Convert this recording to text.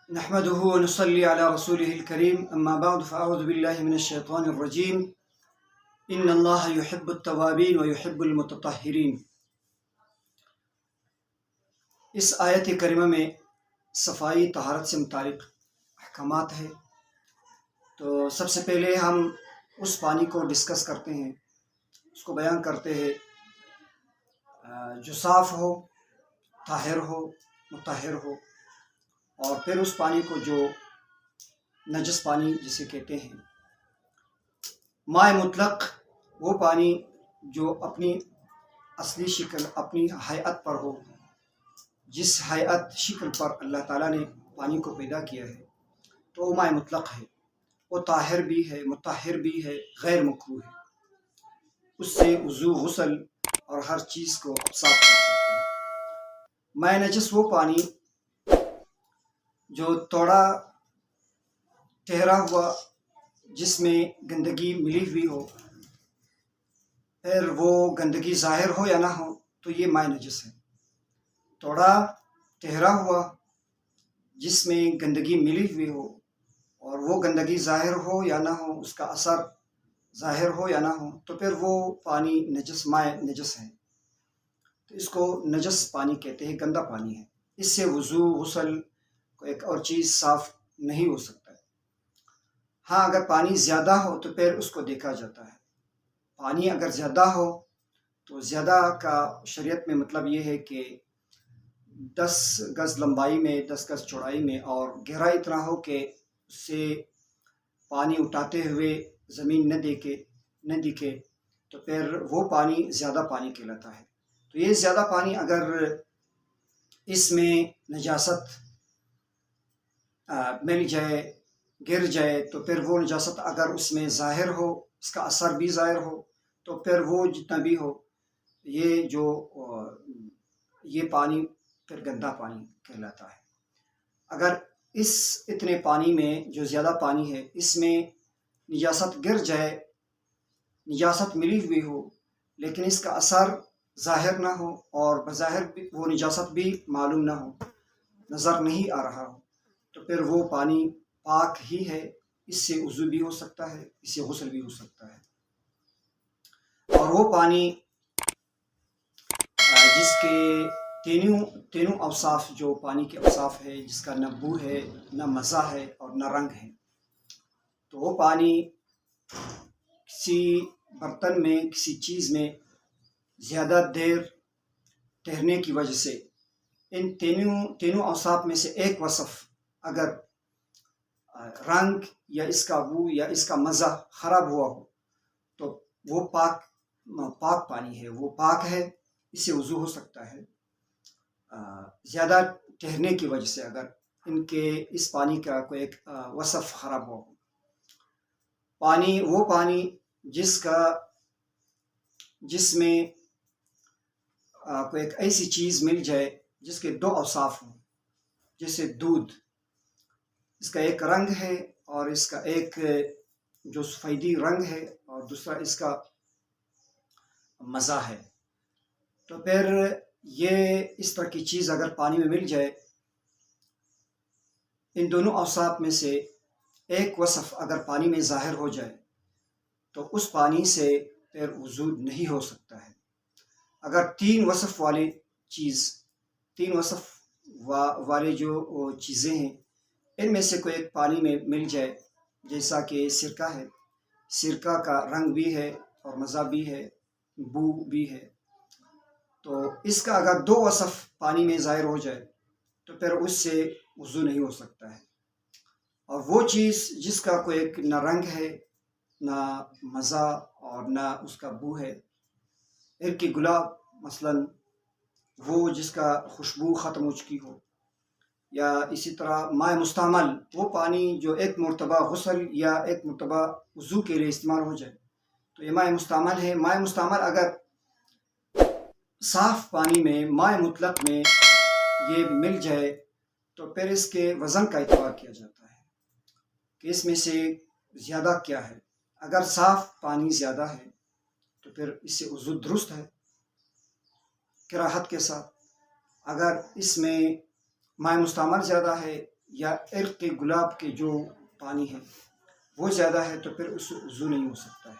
نحمده ونصلي على رسوله الكريم أما بعد فأعوذ بالله من الشيطان الرجيم إن الله يحب التوابين ويحب المتطهرين۔ اس آیت کریمہ میں صفائی طہارت سے متعلق احکامات ہیں۔ تو سب سے پہلے ہم اس پانی کو ڈسکس کرتے ہیں، اس کو بیان کرتے ہیں جو صاف ہو، طاہر ہو، مطہر ہو، اور پھر اس پانی کو جو نجس پانی جسے کہتے ہیں۔ ماء مطلق وہ پانی جو اپنی اصلی شکل، اپنی ہیئت پر ہو، جس ہیئت شکل پر اللہ تعالیٰ نے پانی کو پیدا کیا ہے، تو وہ ماء مطلق ہے۔ وہ طاہر بھی ہے، مطہر بھی ہے، غیر مکروہ ہے۔ اس سے وضو، غسل اور ہر چیز کو صاف کر سکتے ہیں۔ ماء نجس وہ پانی جو توڑا ٹھہرا ہوا، جس میں گندگی ملی ہوئی ہو، پھر وہ گندگی ظاہر ہو یا نہ ہو، تو یہ ماء نجس ہے۔ توڑا ٹھہرا ہوا جس میں گندگی ملی ہوئی ہو، اور وہ گندگی ظاہر ہو یا نہ ہو، اس کا اثر ظاہر ہو یا نہ ہو، تو پھر وہ پانی نجس، ماء نجس ہے۔ تو اس کو نجس پانی کہتے ہیں، گندا پانی ہے۔ اس سے وضو، غسل، ایک اور چیز صاف نہیں ہو سکتا ہے۔ ہاں، اگر پانی زیادہ ہو تو پھر اس کو دیکھا جاتا ہے۔ پانی اگر زیادہ ہو تو زیادہ کا شریعت میں مطلب یہ ہے کہ 10 گز لمبائی میں، 10 گز چوڑائی میں، اور گہرائی اتنا ہو کہ اس سے پانی اٹھاتے ہوئے زمین نہ دکھے، تو پھر وہ پانی زیادہ پانی کہلاتا ہے۔ تو یہ زیادہ پانی اگر اس میں نجاست مل جائے، گر جائے، تو پھر وہ نجاست اگر اس میں ظاہر ہو، اس کا اثر بھی ظاہر ہو، تو پھر وہ جتنا بھی ہو، یہ پانی پھر گندا پانی کہلاتا ہے۔ اگر اس اتنے پانی میں، جو زیادہ پانی ہے، اس میں نجاست گر جائے، نجاست ملی ہوئی ہو، لیکن اس کا اثر ظاہر نہ ہو، اور بظاہر وہ نجاست بھی معلوم نہ ہو، نظر نہیں آ رہا ہو، تو پھر وہ پانی پاک ہی ہے۔ اس سے وضو بھی ہو سکتا ہے، اس سے غسل بھی ہو سکتا ہے۔ اور وہ پانی جس کے تینوں اوصاف، جو پانی کے اوصاف ہے، جس کا نہ بو ہے، نہ مزہ ہے، اور نہ رنگ ہے، تو وہ پانی کسی برتن میں، کسی چیز میں زیادہ دیر ٹھہرنے کی وجہ سے ان تینوں اوصاف میں سے ایک وصف اگر رنگ یا اس کا بو یا اس کا مزہ خراب ہوا ہو، تو وہ پاک پانی ہے، وہ پاک ہے، اس سے وضو ہو سکتا ہے۔ زیادہ ٹھہرنے کی وجہ سے اگر اس پانی کا کوئی ایک وصف خراب ہو، وہ پانی جس میں کوئی ایک ایسی چیز مل جائے جس کے 2 اوصاف ہوں، جیسے دودھ، اس کا ایک رنگ ہے، اور اس کا ایک جو سفیدی رنگ ہے، اور دوسرا اس کا مزہ ہے، تو پھر یہ اس طرح کی چیز اگر پانی میں مل جائے، ان دونوں اوصاف میں سے ایک وصف اگر پانی میں ظاہر ہو جائے، تو اس پانی سے پھر وضو نہیں ہو سکتا ہے۔ اگر 3 وصف والے جو چیزیں ہیں، ان میں سے کوئی ایک پانی میں مل جائے، جیسا کہ سرکہ ہے، سرکہ کا رنگ بھی ہے، اور مزہ بھی ہے، بو بھی ہے، تو اس کا اگر 2 وصف پانی میں ظاہر ہو جائے، تو پھر اس سے وضو نہیں ہو سکتا ہے۔ اور وہ چیز جس کا کوئی ایک نہ رنگ ہے، نہ مزہ، اور نہ اس کا بو ہے، عرق گلاب مثلاً، وہ جس کا خوشبو ختم ہو چکی ہو، یا اسی طرح ماء مستعمل، وہ پانی جو ایک مرتبہ غسل یا ایک مرتبہ وضو کے لیے استعمال ہو جائے، تو یہ ماء مستعمل ہے۔ ماء مستعمل اگر صاف پانی میں، ماء مطلق میں یہ مل جائے، تو پھر اس کے وزن کا اعتبار کیا جاتا ہے کہ اس میں سے زیادہ کیا ہے۔ اگر صاف پانی زیادہ ہے تو پھر اس سے وضو درست ہے کراہت کے ساتھ۔ اگر اس میں ماء مستعمل زیادہ ہے یا عرق گلاب کے جو پانی ہے وہ زیادہ ہے تو پھر اس سے وضو نہیں ہو سکتا ہے۔